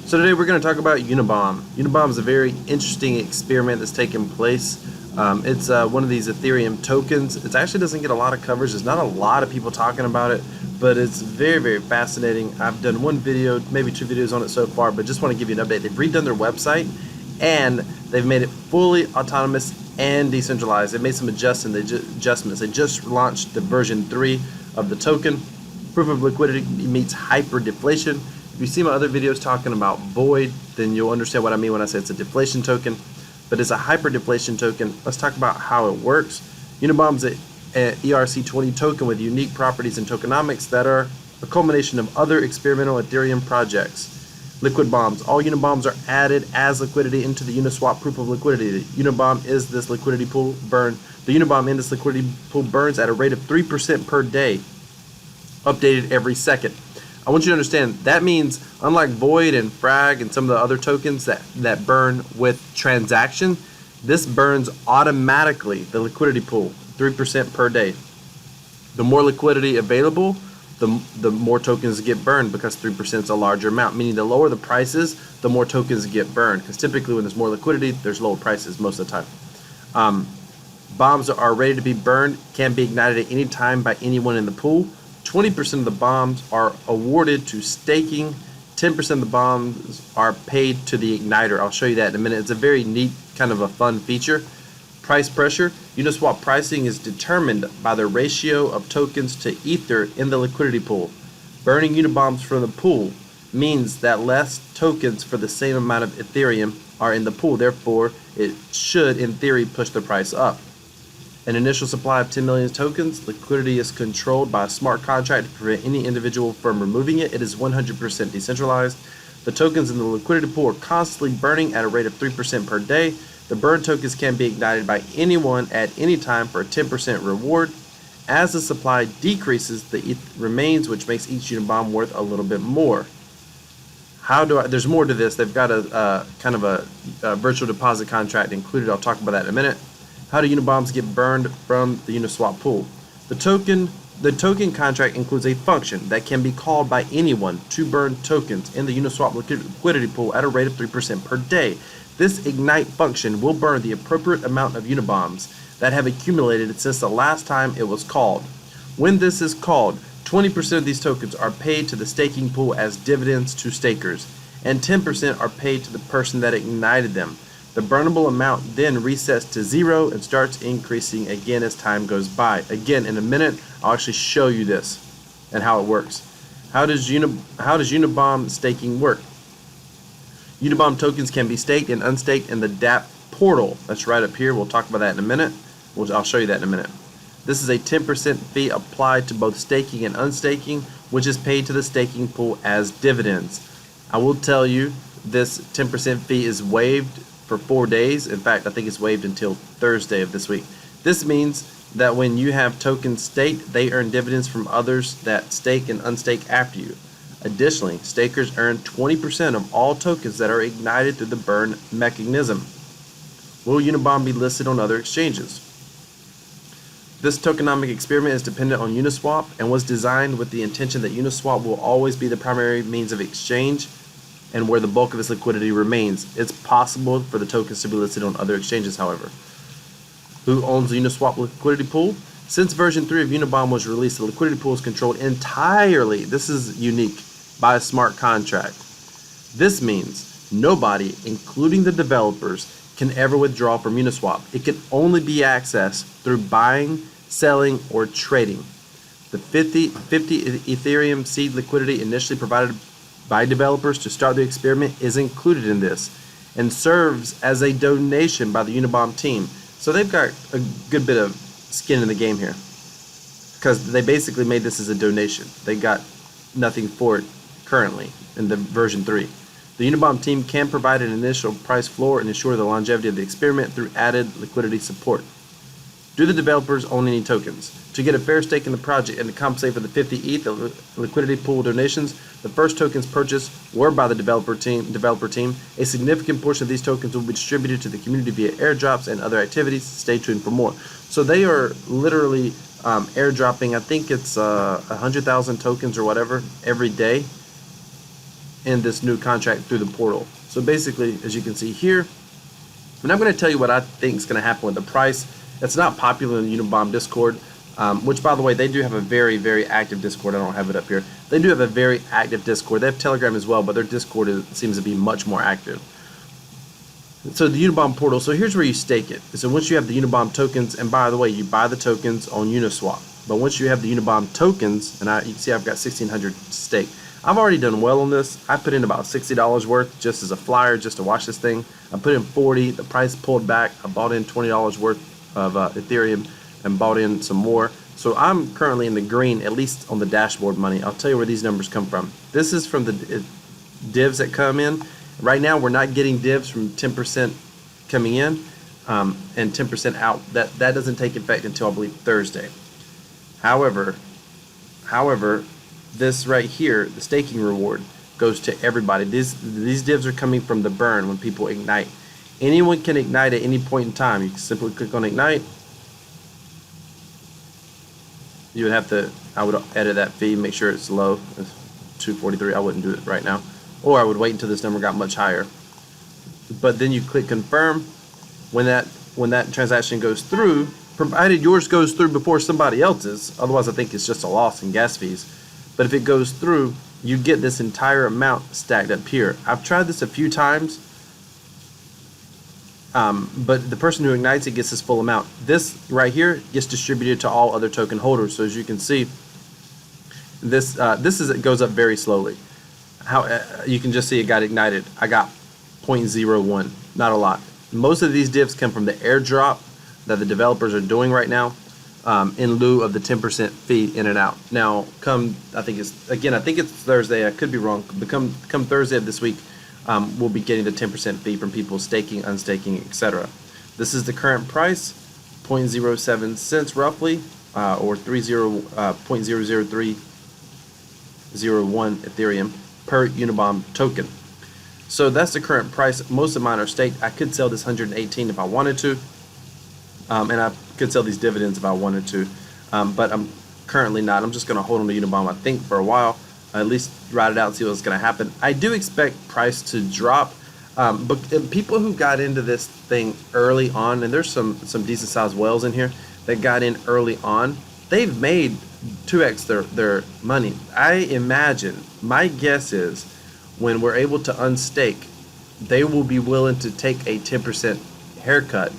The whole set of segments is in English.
So today we're going to talk about Unibomb. Unibomb is a very interesting experiment that's taken place. It's one of these Ethereum tokens. It actually doesn't get a lot of coverage. There's not a lot of people talking about it, but it's very, very fascinating. I've done one video, maybe two videos on it so far, but just want to give you an update. They've redone their website and they've made it fully autonomous and decentralized. They made some adjustments. They just launched the version 3 of the token. Proof of liquidity meets hyper deflation. If you see my other videos talking about void, then you'll understand what I mean when I say it's a deflation token. But it's a hyper deflation token. Let's talk about how it works. Unibomb's an ERC20 token with unique properties and tokenomics that are a culmination of other experimental Ethereum projects. Liquid bombs. All Unibombs are added as liquidity into the Uniswap proof of liquidity. The Unibomb is this liquidity pool burn. The Unibomb in this liquidity pool burns at a rate of 3% per day, updated every second. I want you to understand that means unlike Void and Frag and some of the other tokens that burn with transaction, this burns automatically, the liquidity pool, 3% per day. The more liquidity available, the more tokens get burned, because 3% is a larger amount, meaning the lower the prices, the more tokens get burned, because typically when there's more liquidity, there's lower prices most of the time. Bombs are ready to be burned, can be ignited at any time by anyone in the pool. 20% of the bombs are awarded to staking. 10% of the bombs are paid to the igniter. I'll show you that in a minute. It's a very neat, kind of a fun feature. Price pressure. Uniswap pricing is determined by the ratio of tokens to Ether in the liquidity pool. Burning Unibombs from the pool means that less tokens for the same amount of Ethereum are in the pool. Therefore, it should, in theory, push the price up. An initial supply of 10 million tokens. Liquidity is controlled by a smart contract to prevent any individual from removing it. It is 100% decentralized. The tokens in the liquidity pool are constantly burning at a rate of 3% per day. The burn tokens can be ignited by anyone at any time for a 10% reward. As the supply decreases, the ETH remains, which makes each Unibomb worth a little bit more. There's more to this. They've got a kind of a virtual deposit contract included. I'll talk about that in a minute. How do Unibombs get burned from the Uniswap pool? The token contract includes a function that can be called by anyone to burn tokens in the Uniswap liquidity pool at a rate of 3% per day. This ignite function will burn the appropriate amount of Unibombs that have accumulated since the last time it was called. When this is called, 20% of these tokens are paid to the staking pool as dividends to stakers, and 10% are paid to the person that ignited them. The burnable amount then resets to 0 and starts increasing again as time goes by. Again, in a minute, I'll actually show you this and how it works. How does Unibomb staking work? Unibomb tokens can be staked and unstaked in the dApp portal. That's right up here. We'll talk about that in a minute. I'll show you that in a minute. This is a 10% fee applied to both staking and unstaking, which is paid to the staking pool as dividends. I will tell you, this 10% fee is waived for 4 days. In fact, I think it's waived until Thursday of this week. This means that when you have tokens staked, they earn dividends from others that stake and unstake after you. Additionally, stakers earn 20% of all tokens that are ignited through the burn mechanism. Will Unibomb be listed on other exchanges? This tokenomic experiment is dependent on Uniswap and was designed with the intention that Uniswap will always be the primary means of exchange and where the bulk of its liquidity remains. It's possible for the tokens to be listed on other exchanges, however. Who owns the Uniswap liquidity pool? Since version 3 of Unibomb was released, the liquidity pool is controlled entirely, this is unique, by a smart contract. This means nobody, including the developers, can ever withdraw from Uniswap. It can only be accessed through buying, selling, or trading. The 50 Ethereum seed liquidity initially provided by developers to start the experiment is included in this and serves as a donation by the Unibomb team. So they've got a good bit of skin in the game here, because they basically made this as a donation. They got nothing for it currently in the version 3. The Unibomb team can provide an initial price floor and ensure the longevity of the experiment through added liquidity support. Do the developers own any tokens? To get a fair stake in the project and to compensate for the 50 ETH, the liquidity pool donations, the first tokens purchased were by the developer team. A significant portion of these tokens will be distributed to the community via airdrops and other activities. Stay tuned for more. So they are literally airdropping, I think it's 100,000 tokens or whatever every day in this new contract through the portal. So basically, as you can see here, and I'm going to tell you what I think is going to happen with the price. It's not popular in the Unibomb Discord, which, by the way, they do have a very, very active Discord. I don't have it up here. They do have a very active Discord. They have Telegram as well, but their Discord seems to be much more active. So the Unibomb portal, so here's where you stake it. So once you have the Unibomb tokens, and by the way, you buy the tokens on Uniswap. But once you have the Unibomb tokens, and you can see I've got 1,600 stake. I've already done well on this. I put in about $60 worth just as a flyer, just to watch this thing. I put in 40. The price pulled back. I bought in $20 worth of Ethereum and bought in some more. So I'm currently in the green, at least on the dashboard money. I'll tell you where these numbers come from. This is from the divs that come in. Right now, we're not getting divs from 10% coming in and 10% out. That doesn't take effect until, I believe, Thursday. However, this right here, the staking reward, goes to everybody. These divs are coming from the burn when people ignite. Anyone can ignite at any point in time. You can simply click on ignite. You would have to, I would edit that fee, make sure it's low. It's 243. I wouldn't do it right now. Or I would wait until this number got much higher. But then you click confirm. When that transaction goes through, provided yours goes through before somebody else's, otherwise I think it's just a loss in gas fees. But if it goes through, you get this entire amount stacked up here. I've tried this a few times, but the person who ignites it gets this full amount. This right here gets distributed to all other token holders. So as you can see, it goes up very slowly. You can just see it got ignited. I got 0.01, not a lot. Most of these divs come from the airdrop that the developers are doing right now, in lieu of the 10% fee in and out. Now, I think it's Thursday. I could be wrong. But come Thursday of this week, we'll be getting the 10% fee from people staking, unstaking, etc. This is the current price, 0.07 cents roughly, or 0.00301 Ethereum per Unibomb token. So that's the current price. Most of mine are staked. I could sell this 118 if I wanted to, and I could sell these dividends if I wanted to, but I'm currently not. I'm just going to hold on to Unibomb, I think, for a while, at least ride it out and see what's going to happen. I do expect price to drop, but people who got into this thing early on, and there's some decent sized whales in here that got in early on, they've made 2x their money. I imagine, my guess is, when we're able to unstake, they will be willing to take a 10% haircut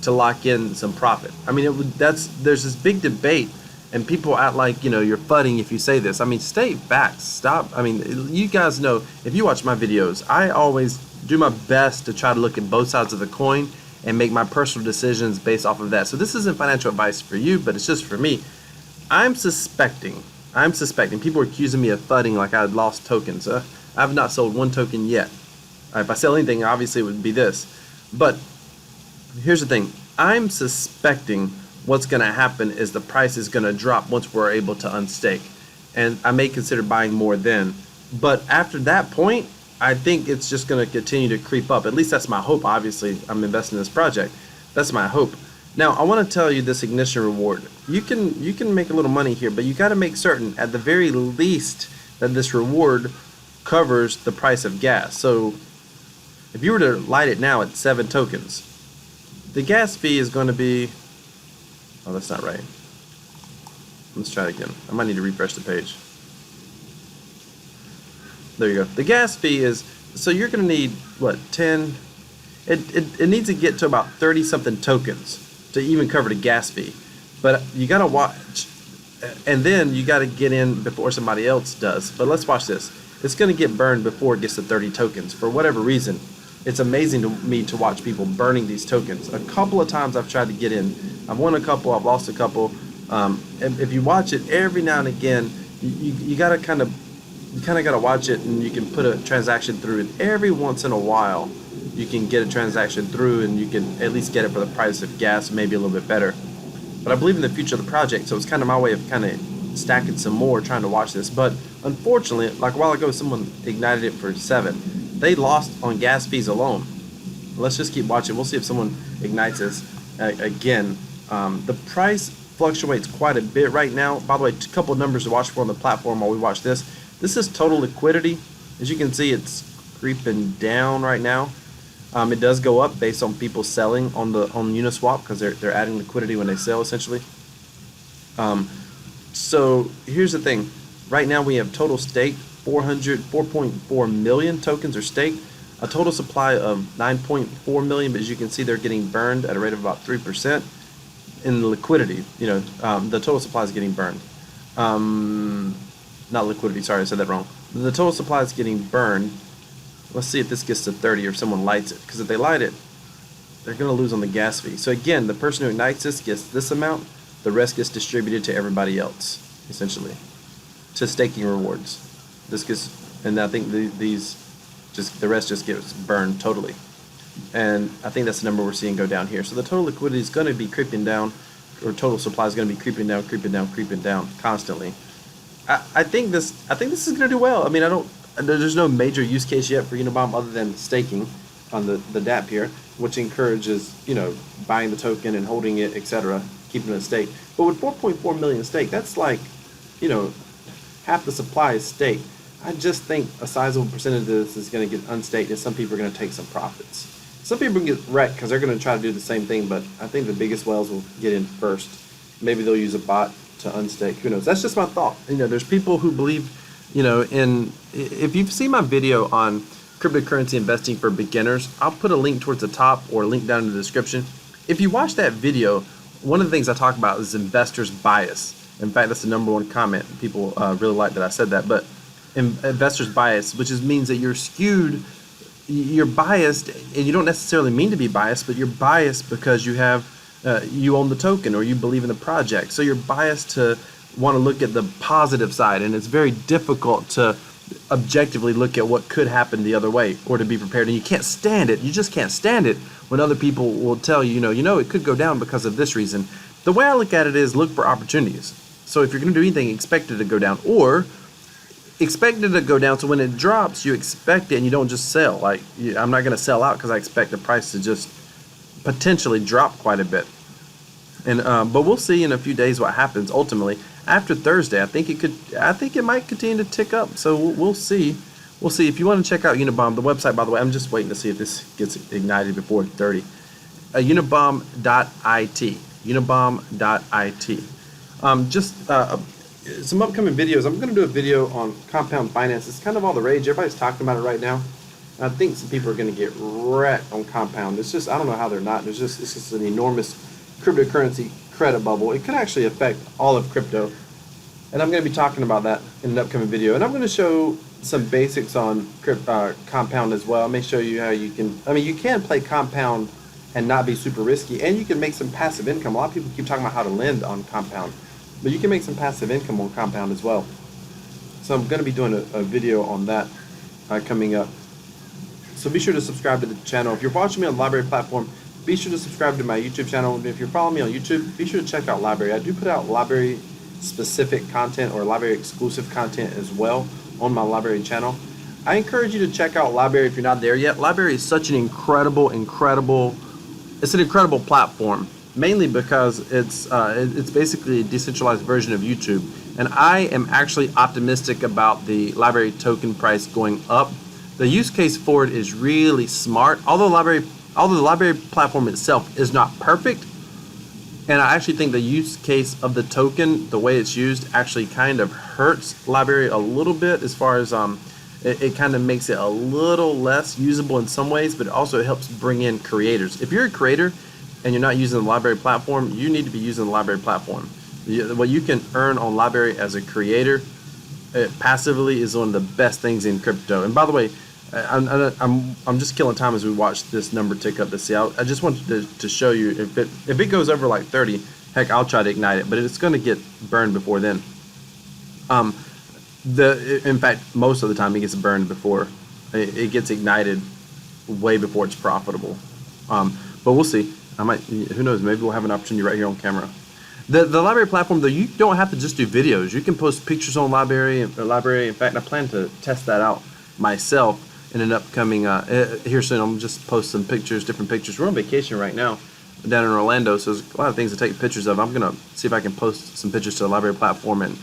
to lock in some profit. I mean, there's this big debate, and people act like, you're fudding if you say this. I mean, state facts. Stop. I mean, you guys know, if you watch my videos, I always do my best to try to look at both sides of the coin and make my personal decisions based off of that. So this isn't financial advice for you, but it's just for me. I'm suspecting, people are accusing me of fudding like I had lost tokens. I've not sold one token yet. If I sell anything, obviously it would be this. But here's the thing. I'm suspecting what's going to happen is the price is going to drop once we're able to unstake. And I may consider buying more then. But after that point, I think it's just going to continue to creep up. At least that's my hope. Obviously, I'm investing in this project. That's my hope. Now, I want to tell you this ignition reward. You can make a little money here, but you got to make certain, at the very least, that this reward covers the price of gas. So if you were to light it now at 7 tokens, the gas fee is going to be, oh, that's not right. Let's try it again. I might need to refresh the page. There you go. The gas fee is, so you're going to need, what, 10? It needs to get to about 30 something tokens to even cover the gas fee. But you got to watch, and then you got to get in before somebody else does. But let's watch this. It's going to get burned before it gets to 30 tokens. For whatever reason, it's amazing to me to watch people burning these tokens. A couple of times I've tried to get in. I've won a couple, I've lost a couple. And if you watch it every now and again, you got to kind of got to watch it, and you can put a transaction through. And every once in a while, you can get a transaction through, and you can at least get it for the price of gas, maybe a little bit better. But I believe in the future of the project, so it's kind of my way of kind of stacking some more, trying to watch this. But unfortunately, like a while ago, someone ignited it for 7. They lost on gas fees alone. Let's just keep watching. We'll see if someone ignites this again. The price fluctuates quite a bit right now. By the way, a couple of numbers to watch for on the platform while we watch this. This is total liquidity. As you can see, it's creeping down right now. It does go up based on people selling on Uniswap because they're adding liquidity when they sell, essentially. So here's the thing. Right now we have total staked 4.4 million tokens are staked. A total supply of 9.4 million, but as you can see, they're getting burned at a rate of about 3% in liquidity. The total supply is getting burned. Not liquidity, sorry, I said that wrong. The total supply is getting burned. Let's see if this gets to 30 or if someone lights it, because if they light it, they're going to lose on the gas fee. So again, the person who ignites this gets this amount, the rest gets distributed to everybody else, essentially, to staking rewards. This gets, and I think the rest just gets burned totally. And I think that's the number we're seeing go down here. So the total liquidity is going to be creeping down, or total supply is going to be creeping down constantly. I think this is going to do well. I mean, there's no major use case yet for Unibomb other than staking on the dApp here, which encourages, buying the token and holding it, etc., keeping it staked. But with 4.4 million staked, that's like, half the supply is staked. I just think a sizable percentage of this is going to get unstaked, and some people are going to take some profits. Some people can get wrecked because they're going to try to do the same thing, but I think the biggest whales will get in first. Maybe they'll use a bot to unstake. Who knows? That's just my thought. There's people who believe, if you've seen my video on cryptocurrency investing for beginners, I'll put a link towards the top or a link down in the description. If you watch that video, one of the things I talk about is investors' bias. In fact, that's the #1 comment. People really like that I said that, but investors' bias, which means that you're skewed, you're biased, and you don't necessarily mean to be biased, but you're biased because you own the token or you believe in the project. So you're biased to want to look at the positive side, and it's very difficult to objectively look at what could happen the other way or to be prepared. And you can't stand it. You just can't stand it when other people will tell you, it could go down because of this reason. The way I look at it is look for opportunities. So if you're going to do anything, expect it to go down, or expect it to go down so when it drops, you expect it and you don't just sell. Like, I'm not going to sell out because I expect the price to just potentially drop quite a bit. And but we'll see in a few days what happens ultimately. After Thursday, I think it might continue to tick up. So we'll see. We'll see. If you want to check out Unibomb, the website, by the way, I'm just waiting to see if this gets ignited before 30. Unibomb.it. Unibomb.it. Just some upcoming videos. I'm going to do a video on compound finance. It's kind of all the rage. Everybody's talking about it right now. I think some people are going to get wrecked on compound. It's just, I don't know how they're not. It's just an enormous cryptocurrency credit bubble. It could actually affect all of crypto. And I'm going to be talking about that in an upcoming video. And I'm going to show some basics on compound as well. I may show you how you can play compound and not be super risky. And you can make some passive income. A lot of people keep talking about how to lend on compound, but you can make some passive income on compound as well. So I'm going to be doing a video on that coming up. So be sure to subscribe to the channel. If you're watching me on the Library platform, be sure to subscribe to my YouTube channel. And if you're following me on YouTube, be sure to check out Library. I do put out Library specific content or Library exclusive content as well on my Library channel. I encourage you to check out Library if you're not there yet. Library is such an incredible platform, mainly because it's basically a decentralized version of YouTube. And I am actually optimistic about the Library token price going up. The use case for it is really smart. Although the Library platform itself is not perfect, and I actually think the use case of the token, the way it's used, actually kind of hurts Library a little bit as far as it kind of makes it a little less usable in some ways, but it also helps bring in creators. If you're a creator and you're not using the Library platform, you need to be using the Library platform. What you can earn on Library as a creator passively is one of the best things in crypto. And by the way, I'm just killing time as we watch this number tick up to see. I just wanted to show you if it goes over like 30, heck, I'll try to ignite it, but it's going to get burned before then. In fact, most of the time it gets burned before it gets ignited, way before it's profitable. But we'll see. Who knows? Maybe we'll have an opportunity right here on camera. The Library platform, though, you don't have to just do videos. You can post pictures on Library. In fact, I plan to test that out myself in an upcoming here soon. I'm just post some pictures, different pictures. We're on vacation right now down in Orlando, so there's a lot of things to take pictures of. I'm gonna see if I can post some pictures to the Library platform and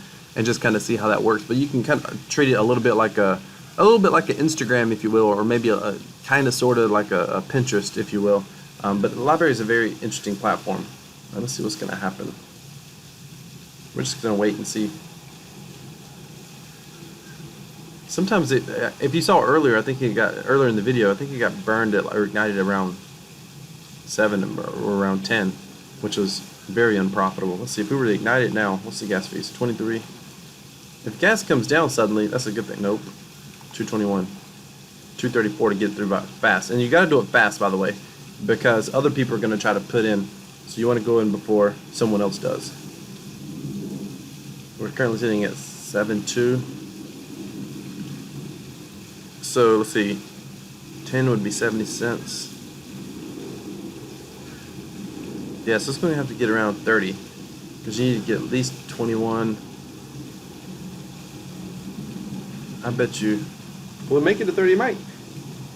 just kind of see how that works. But you can kind of treat it a little bit like a a little bit like an Instagram, if you will, or maybe a kind of sort of like a Pinterest, if you will. But the library is a very interesting platform. Let's see what's going to happen. We're just going to wait and see. Sometimes if you saw earlier, I think it got earlier in the video, I think it got burned or ignited around 7 or around 10, which was very unprofitable. Let's see if we were to ignite it now. What's the gas fees? 23. If gas comes down suddenly, that's a good thing. Nope. 221. 234 to get through fast. And you got to do it fast, by the way, because other people are going to try to put in. So you want to go in before someone else does. We're currently sitting at 7.2. So let's see. 10 would be 70 cents. Yeah, so it's going to have to get around 30, because you need to get at least 21. I bet you will make it to 30. Might.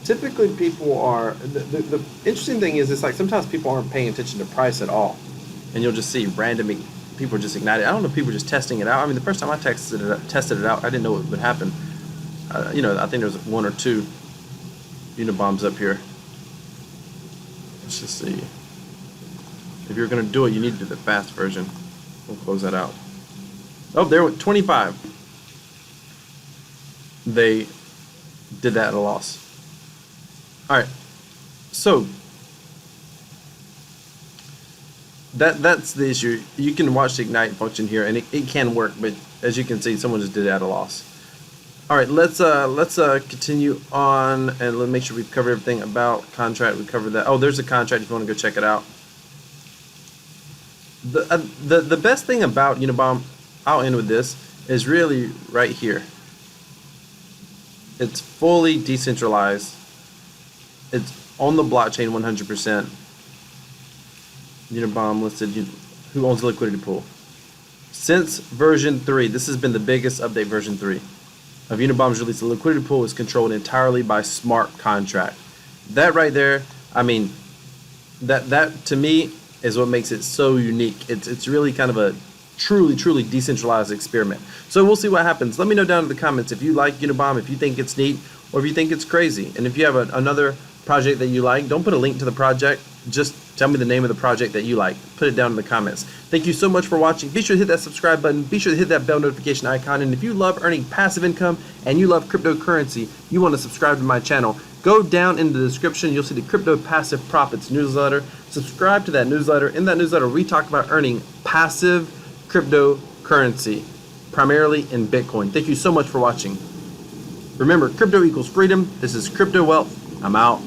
Typically, people are. The interesting thing is, it's like sometimes people aren't paying attention to price at all, and you'll just see random people just ignite it. I don't know if people are just testing it out. I mean, the first time I tested it out, I didn't know what would happen. I think there was 1 or 2 Unibombs up here. Let's just see. If you're going to do it, you need to do the fast version. We'll close that out. Oh, there went 25. They did that at a loss. All right. So that's the issue. You can watch the ignite function here, and it can work, but as you can see, someone just did it at a loss. All right, let's continue on, and let's make sure we've covered everything about contract. We covered that. Oh, there's a contract if you want to go check it out. The best thing about Unibomb, I'll end with this, is really right here. It's fully decentralized. It's on the blockchain 100%. Unibomb listed who owns the liquidity pool. Since version 3, this has been the biggest update, version 3 of Unibomb's release. The liquidity pool is controlled entirely by smart contract. That right there, I mean, that to me is what makes it so unique. It's really kind of a truly decentralized experiment. So we'll see what happens. Let me know down in the comments if you like Unibomb, if you think it's neat, or if you think it's crazy. And if you have another project that you like, don't put a link to the project. Just tell me the name of the project that you like. Put it down in the comments. Thank you so much for watching. Be sure to hit that subscribe button. Be sure to hit that bell notification icon. And if you love earning passive income and you love cryptocurrency, you want to subscribe to my channel, go down in the description. You'll see the Crypto Passive Profits newsletter. Subscribe to that newsletter. In that newsletter, we talk about earning passive cryptocurrency, primarily in Bitcoin. Thank you so much for watching. Remember, crypto equals freedom. This is Crypto Wealth. I'm out.